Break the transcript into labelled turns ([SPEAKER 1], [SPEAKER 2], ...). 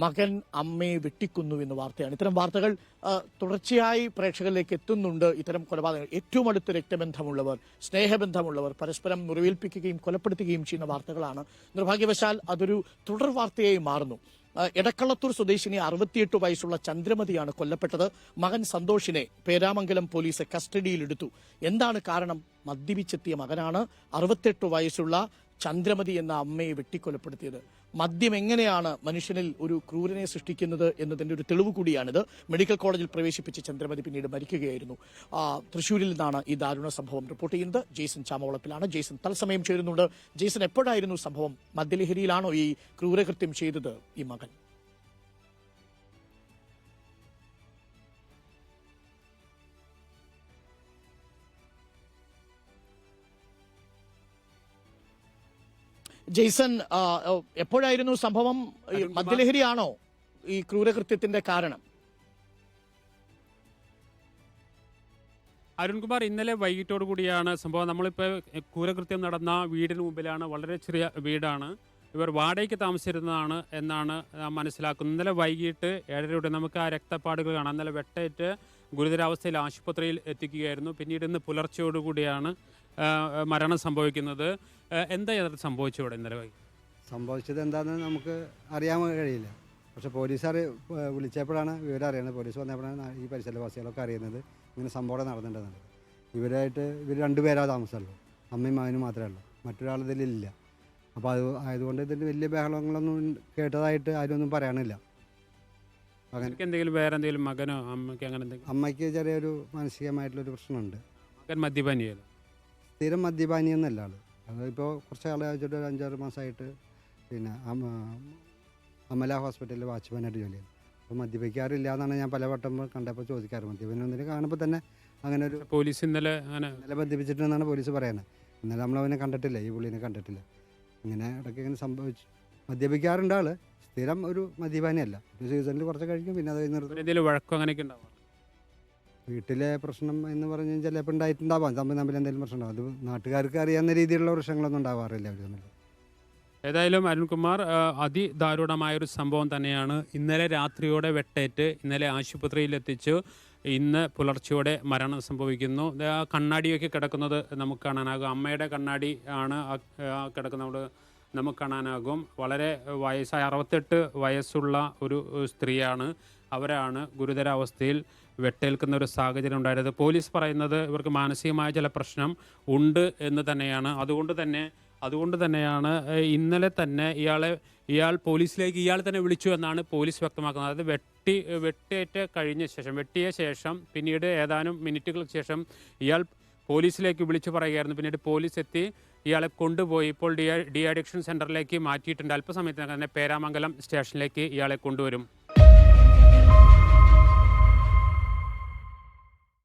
[SPEAKER 1] മകൻ അമ്മയെ വെട്ടിക്കൊന്നു എന്ന വാർത്തയാണ്. ഇത്തരം വാർത്തകൾ തുടർച്ചയായി പ്രേക്ഷകരിലേക്ക് എത്തുന്നുണ്ട്. ഇത്തരം കൊലപാതകങ്ങൾ ഏറ്റവും അടുത്ത രക്തബന്ധമുള്ളവർ, സ്നേഹബന്ധമുള്ളവർ പരസ്പരം മുറിവേൽപ്പിക്കുകയും കൊലപ്പെടുത്തുകയും ചെയ്യുന്ന വാർത്തകളാണ്. നിർഭാഗ്യവശാൽ അതൊരു തുടർ വാർത്തയായി മാറുന്നു. എടക്കളത്തൂർ സ്വദേശിനി 68 വയസ്സുള്ള ചന്ദ്രമതിയാണ് കൊല്ലപ്പെട്ടത്. മകൻ സന്തോഷിനെ പേരാമംഗലം പോലീസ് കസ്റ്റഡിയിലെടുത്തു. എന്താണ് കാരണം? മദ്യപിച്ചെത്തിയ മകനാണ് 68 വയസ്സുള്ള ചന്ദ്രമതി എന്ന അമ്മയെ വെട്ടിക്കൊലപ്പെടുത്തിയത്. മദ്യം എങ്ങനെയാണ് മനുഷ്യനിൽ ഒരു ക്രൂരനെ സൃഷ്ടിക്കുന്നത് എന്നതിന്റെ ഒരു തെളിവ് കൂടിയാണിത്. മെഡിക്കൽ കോളേജിൽ പ്രവേശിപ്പിച്ച ചന്ദ്രമതി പിന്നീട് മരിക്കുകയായിരുന്നു. തൃശ്ശൂരിൽ നിന്നാണ് ഈ ദാരുണ സംഭവം റിപ്പോർട്ട് ചെയ്യുന്നത്. ജെയ്സൺ ചാമവളപ്പിലാണ്. ജെയ്സൺ തത്സമയം ചേരുന്നുണ്ട്. ജെയ്സൺ, എപ്പോഴായിരുന്നു സംഭവം? മദ്യലഹരിയിലാണോ ഈ ക്രൂരകൃത്യം ചെയ്തത് ഈ മകൻ? ജെയ്സൺ, എപ്പോഴായിരുന്നു സംഭവം? മദ്യലഹരിയാണോ ഈ ക്രൂരകൃത്യത്തിന്റെ കാരണം?
[SPEAKER 2] അരുൺകുമാർ, ഇന്നലെ വൈകിട്ടോടു കൂടിയാണ് സംഭവം. നമ്മളിപ്പോൾ ക്രൂരകൃത്യം നടന്ന വീടിന് മുമ്പിലാണ്. വളരെ ചെറിയ വീടാണ്. ഇവർ വാടകയ്ക്ക് താമസിച്ചിരുന്നതാണ് എന്നാണ് മനസ്സിലാക്കുന്നത്. ഇന്നലെ വൈകിട്ട് 7:30 നമുക്ക് ആ രക്തപ്പാടുകൾ കാണാം. ഇന്നലെ വെട്ടേറ്റ് ഗുരുതരാവസ്ഥയിൽ ആശുപത്രിയിൽ എത്തിക്കുകയായിരുന്നു. പിന്നീട് ഇന്ന് പുലർച്ചയോടുകൂടിയാണ് മരണം സംഭവിക്കുന്നത്. എന്താ സംഭവിച്ചവിടെ ഇന്നലെ
[SPEAKER 3] സംഭവിച്ചത് എന്താണെന്ന് നമുക്ക് അറിയാൻ കഴിയില്ല. പക്ഷേ പോലീസുകാർ വിളിച്ചപ്പോഴാണ് വിവരം അറിയുന്നത്. പോലീസ് വന്നപ്പോഴാണ് ഈ പരിസരവാസികളൊക്കെ അറിയുന്നത് ഇങ്ങനെ സംഭവം നടന്നിട്ടുണ്ടെന്നത്. ഇവർ രണ്ടുപേരാ താമസമുള്ളൂ. അമ്മയും മകനും മാത്രമേ ഉള്ളൂ. മറ്റൊരാൾ ഇതിലില്ല. അപ്പോൾ ആയതുകൊണ്ട് ഇതിൻ്റെ വലിയ ബഹളങ്ങളൊന്നും കേട്ടതായിട്ട് ആരും ഒന്നും പറയാനില്ല.
[SPEAKER 2] അങ്ങനെ എന്തെങ്കിലും വേറെ എന്തെങ്കിലും മകനോ അമ്മയ്ക്ക് അങ്ങനെ എന്തെങ്കിലും?
[SPEAKER 3] അമ്മയ്ക്ക് ചെറിയൊരു മാനസികമായിട്ടുള്ളൊരു പ്രശ്നമുണ്ട്.
[SPEAKER 2] മകൻ മദ്യപാനിയല്ലോ?
[SPEAKER 3] സ്ഥിരം മദ്യപാനിയൊന്നല്ല ആൾ. അതിപ്പോൾ കുറച്ച് ആളെ വെച്ചിട്ട് ഒരു 5-6 മാസമായിട്ട് പിന്നെ അമല ഹോസ്പിറ്റലിൽ വാച്ച്മാനായിട്ട് ജോലി ചെയ്യുന്നു. അപ്പോൾ മദ്യപിക്കാറില്ല എന്നാണ് ഞാൻ പലവട്ടം കണ്ടപ്പോൾ ചോദിക്കാറ്. മദ്യപനൊന്നിന് കാണുമ്പോൾ തന്നെ അങ്ങനെ ഒരു
[SPEAKER 2] പോലീസ് ഇന്നലെ
[SPEAKER 3] മദ്യപിച്ചിട്ടുണ്ടെന്നാണ് പോലീസ് പറയുന്നത്. ഇന്നലെ നമ്മളവനെ കണ്ടിട്ടില്ല, ഈ പുള്ളിനെ കണ്ടിട്ടില്ല. ഇങ്ങനെ ഇടയ്ക്ക് ഇങ്ങനെ സംഭവിച്ചു. മദ്യപിക്കാറുണ്ട് ആൾ, സ്ഥിരം ഒരു മദ്യപാനിയല്ല. ഒരു സീസണിൽ കുറച്ച് കഴിക്കും, പിന്നെ അത്
[SPEAKER 2] എന്തെങ്കിലും വഴക്കം അങ്ങനെയൊക്കെ ഉണ്ടാവും.
[SPEAKER 3] വീട്ടിലെ പ്രശ്നം എന്ന് പറഞ്ഞു കഴിഞ്ഞാൽ ചിലപ്പോൾ ഉണ്ടായിട്ടുണ്ടാവാം, തമ്മിൽ എന്തെങ്കിലും പ്രശ്നം ഉണ്ടാവും. അത് നാട്ടുകാർക്ക് അറിയാവുന്ന രീതിയിലുള്ള പ്രശ്നങ്ങളൊന്നും ഉണ്ടാവാറില്ല അവർ തമ്മിൽ.
[SPEAKER 2] ഏതായാലും അരുൺകുമാർ, അതിദാരുണമായൊരു സംഭവം തന്നെയാണ്. ഇന്നലെ രാത്രിയോടെ വെട്ടേറ്റ് ഇന്നലെ ആശുപത്രിയിലെത്തിച്ചു. ഇന്ന് പുലർച്ചയോടെ മരണം സംഭവിക്കുന്നു. ആ കണ്ണാടിയൊക്കെ കിടക്കുന്നത് നമുക്ക് കാണാനാകും. അമ്മയുടെ കണ്ണാടി ആണ് കിടക്കുന്നത്, നമുക്ക് കാണാനാകും. വളരെ വയസ്സായ 68 വയസ്സുള്ള ഒരു സ്ത്രീയാണ്. അവരാണ് ഗുരുതരാവസ്ഥയിൽ വെട്ടേൽക്കുന്ന ഒരു സാഹചര്യം ഉണ്ടായത്. പോലീസ് പറയുന്നത് ഇവർക്ക് മാനസികമായ ചില പ്രശ്നം ഉണ്ട് എന്ന് തന്നെയാണ്. അതുകൊണ്ട് തന്നെയാണ് ഇന്നലെ തന്നെ ഇയാൾ പോലീസിലേക്ക് ഇയാൾ തന്നെ വിളിച്ചു എന്നാണ് പോലീസ് വ്യക്തമാക്കുന്നത്. അത് വെട്ടിയ ശേഷം പിന്നീട് ഏതാനും മിനിറ്റുകൾക്ക് ശേഷം ഇയാൾ പോലീസിലേക്ക് വിളിച്ചു പറയുകയായിരുന്നു. പിന്നീട് പോലീസ് എത്തി ഇയാളെ കൊണ്ടുപോയി ഇപ്പോൾ ഡി അഡിക്ഷൻ സെൻ്ററിലേക്ക് മാറ്റിയിട്ടുണ്ട്. അല്പസമയത്തിനകം തന്നെ പേരാമംഗലം സ്റ്റേഷനിലേക്ക് ഇയാളെ കൊണ്ടുവരും.